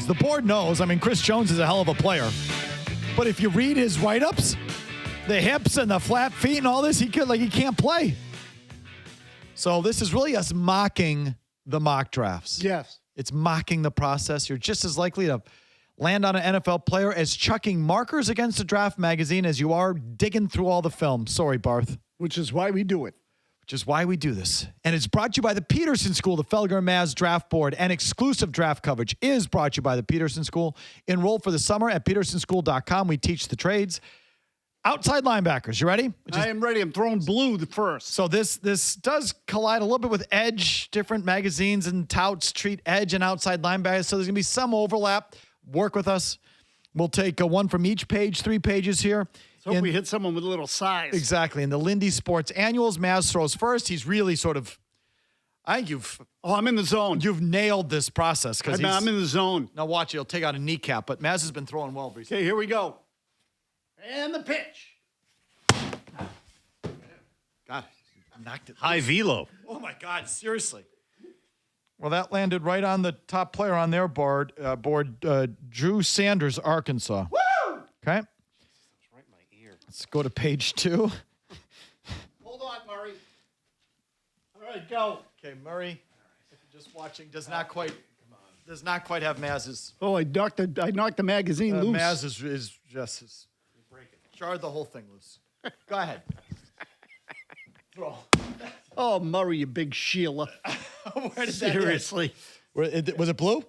things. The board knows. I mean, Chris Jones is a hell of a player. But if you read his write-ups, the hips and the flat feet and all this, he can't play. So this is really us mocking the mock drafts. Yes. It's mocking the process. You're just as likely to land on an NFL player as chucking markers against a draft magazine as you are digging through all the film. Sorry, Barth. Which is why we do it. Which is why we do this. And it's brought to you by the Peterson School, the Felger Mazz Draft Board, and exclusive draft coverage is brought to you by the Peterson School. Enroll for the summer at petersonschool.com. We teach the trades. Outside linebackers, you ready? I am ready. I'm throwing blue the first. So this does collide a little bit with edge. Different magazines and touts treat edge and outside linebackers. So there's going to be some overlap. Work with us. We'll take one from each page, 3 pages here. So we hit someone with a little size. Exactly. In the Lindy Sports Annuals, Mazz throws first. He's really sort of, I think you've... Oh, I'm in the zone. You've nailed this process. I'm in the zone. Now watch, he'll take out a kneecap, but Mazz has been throwing well recently. Okay, here we go. And the pitch. God, knocked it. High velo. Oh, my God, seriously. Well, that landed right on the top player on their board, Drew Sanders, Arkansas. Woo! Okay. It's right in my ear. Let's go to page 2. Hold on, Murray. All right, go. Okay, Murray, if you're just watching, does not quite have Mazz's. Oh, I knocked the magazine loose. Mazz is just jarred the whole thing loose. Go ahead. Throw. Oh, Murray, you big Sheila. Where did Seriously. that hit? Was it blue?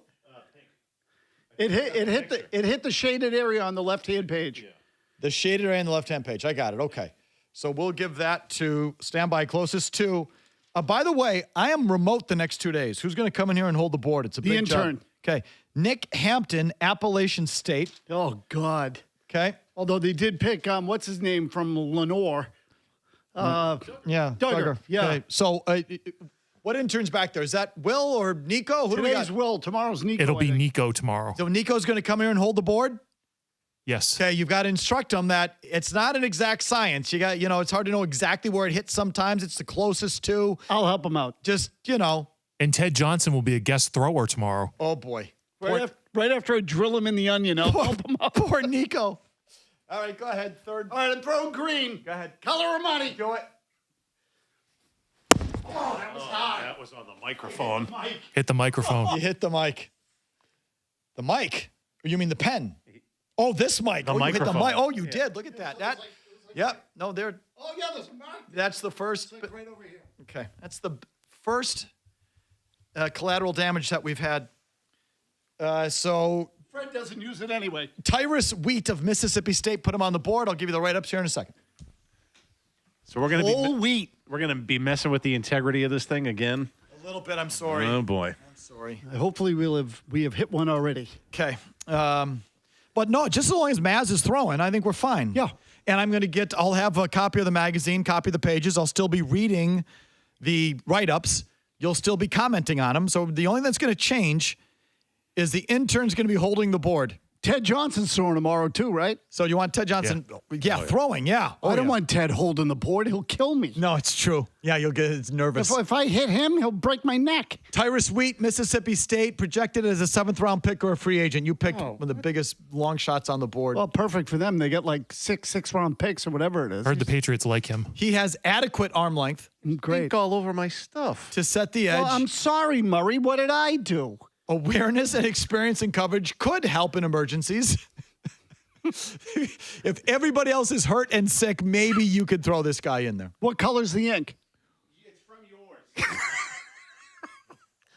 It hit the shaded area on the left-hand page. Yeah. The shaded area on the left-hand page. I got it. Okay. So we'll give that to standby closest to. By the way, I am remote the next 2 days. Who's going to come in here and hold the board? It's a big intern. job. Okay. Nick Hampton, Appalachian State. Oh, God. Okay. Although they did pick, what's his name from Lenore? Yeah. Duggar. Yeah. Okay. So what intern's back there? Is that Will or Nico? Who do we Today's got? Will. Tomorrow's Nico. It'll be I think. Nico tomorrow. So Nico's going to come here and hold the board? Yes. Okay, you've got to instruct them that it's not an exact science. You got, it's hard to know exactly where it hits sometimes. It's the closest to. I'll help him out. Just, And Ted Johnson will be a guest thrower tomorrow. Oh, boy. Right after I drill him in the onion, I'll help him out. Poor Nico. All right, go ahead. Third. All right, I'm throwing green. Go ahead. Color of money. Do it. Oh, that was high. That was on the microphone. Mike. Hit the microphone. You hit the mic. The mic? Or you mean the pen? Oh, this mic. The You hit the microphone. mic. Oh, you did. Look at that. Yep. No, there. Oh, yeah, there's a mark. That's the first. It's like right over here. Okay. That's the first collateral damage that we've had. So Fred doesn't use it anyway. Tyrus Wheat of Mississippi State put him on the board. I'll give you the write-ups here in a second. So we're going to Whole wheat. We're going to be messing with the integrity of this thing again. A little bit. I'm sorry. Oh boy. I'm sorry. Hopefully we have hit one already. Okay. But no, just as long as Mazz is throwing, I think we're fine. Yeah. And I'll have a copy of the magazine, copy of the pages. I'll still be reading the write-ups. You'll still be commenting on them. So the only thing that's going to change is the intern's going to be holding the board. Ted Johnson's throwing tomorrow too, right? So you want Ted Johnson? Yeah, throwing, yeah. I don't want Ted holding the board. He'll kill me. No, it's true. Yeah, you'll get nervous. If I hit him, he'll break my neck. Tyrus Wheat, Mississippi State, projected as a 7th-round pick or a free agent. You picked one of the biggest long shots on the board. Well, perfect for them. They get like six-round picks or whatever it is. Heard the Patriots like him. He has adequate arm length Great. Ink all over my stuff. to set the edge. Well, I'm sorry, Murray. What did I do? Awareness and experience in coverage could help in emergencies. If everybody else is hurt and sick, maybe you could throw this guy in there. What color's the ink? It's from yours.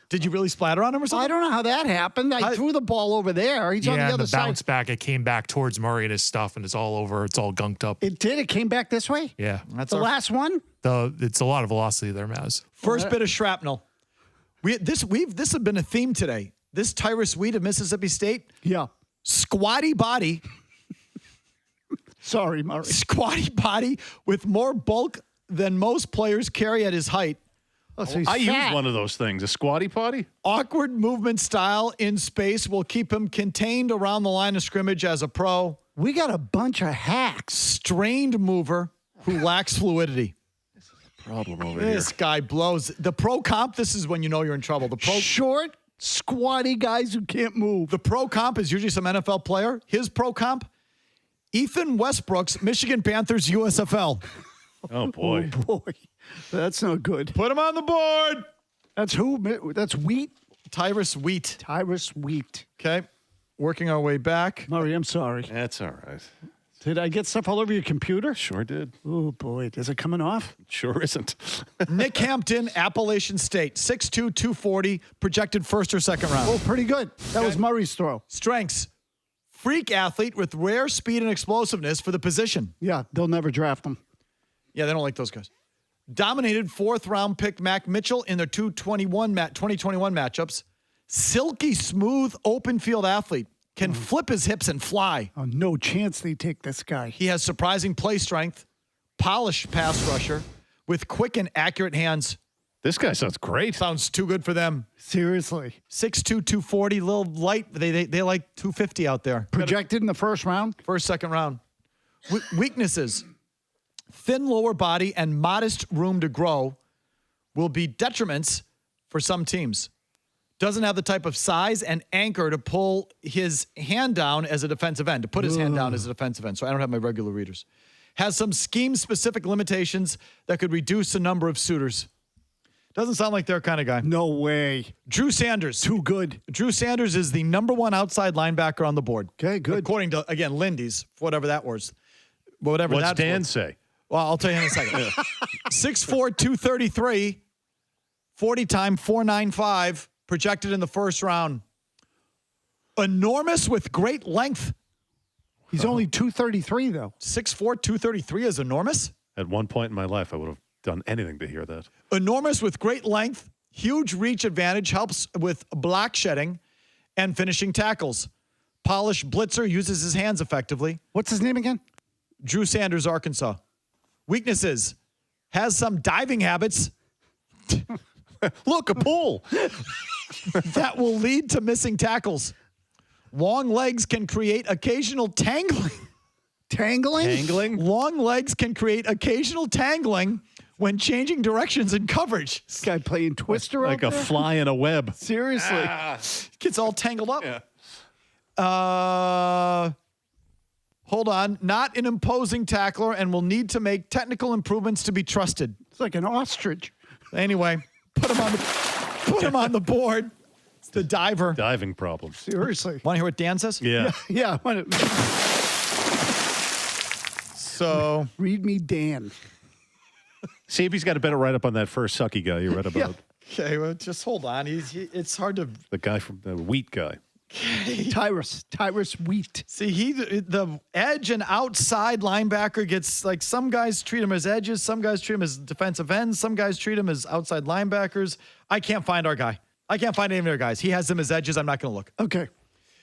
Did you really splatter on him or I something? don't know how that happened. I threw the ball over there. He's on the and other the side. bounce back, it came back towards Murray and his stuff, and it's all over. It's all gunked up. It did. It came back this way. Yeah. That's The our last one. It's a lot of velocity there, Maz. first bit of shrapnel. This has been a theme today. This Tyrus Wheat of Mississippi State, Yeah. squatty body, Sorry, Murray. squatty body with more bulk than most players carry at his height. Oh, so he's I fat. use one of those things, a squatty potty. Awkward movement style in space will keep him contained around the line of scrimmage as a pro. We got a bunch of hacks. Strained mover who lacks fluidity. Problem over This guy blows. The pro comp, this is when you know you're in trouble. The pro Short, Squatty guys who can't move. The pro comp is usually some NFL player. His pro comp, Ethan Westbrook's Michigan Panthers Oh, USFL. boy. Oh, boy. That's not good. Put him on the board. That's who? That's Wheat? Tyrus Wheat. Tyrus Wheat. Okay. Working our way back. Murray, I'm sorry. That's all right. Did I get stuff all over your computer? Sure did. Oh, boy. Is it coming off? Sure isn't. Nick Hampton, Appalachian State, 6'2", 240, projected first or second round. Oh, pretty good. That was Murray's throw. Strengths, freak athlete with rare speed and explosiveness for the position. Yeah, they'll never draft him. Yeah, they don't like those guys. Dominated fourth-round pick Mac Mitchell in their 2021 matchups. Silky smooth open field athlete. Can flip his hips and fly. Oh, no chance they take this guy. He has surprising play strength, polished pass rusher with quick and accurate hands. This guy sounds great. Sounds too good for them. Seriously. 6'2", 240, little light. They like 250 out there. Projected in the first round? First, second round. Weaknesses. Thin lower body and modest room to grow will be detriments for some teams. Doesn't have the type of size and anchor to pull his hand down as a defensive end, to put his hand down as a defensive end. So I don't have my regular readers. Has some scheme-specific limitations that could reduce the number of suitors. Doesn't sound like their kind of guy. No way. Drew Sanders. Too good. Drew Sanders is the '1 outside linebacker on the board. Okay, good. According to, again, Lindy's, whatever that was. Whatever What's that's Dan worth. say? Well, I'll tell you in a second. 6'4", 233, 40 time, 4.95, projected in the first round. Enormous with great length. He's only 233, though. 6'4", 233 is enormous. At one point in my life, I would have done anything to hear that. Enormous with great length, huge reach advantage, helps with block shedding and finishing tackles. Polished blitzer, uses his hands effectively. What's his name again? Drew Sanders, Arkansas. Weaknesses, has some diving habits. Look, a pool. That will lead to missing tackles. Long legs can create occasional tangling. Tangling? Angling? Long legs can create occasional tangling when changing directions in coverage. This guy playing Twister Like out a there? fly in a web. Seriously. Gets all tangled up. Yeah. Hold on. Not an imposing tackler and will need to make technical improvements to be trusted. It's like an ostrich. Anyway, put him on the board. It's the diver. Diving problems. Seriously. Want to hear what Dan says? Yeah. Yeah. So Read me Dan. See if he's got a better write-up on that first sucky guy you read about. okay, well, just hold on. It's hard to The guy from the wheat guy. Tyrus Wheat. see. The edge and outside linebacker gets, like, some guys treat him as edges, some guys treat him as defensive ends, some guys treat him as outside linebackers. I can't find our guy. I can't find any of their guys. He has them as edges. I'm not going to look. Okay.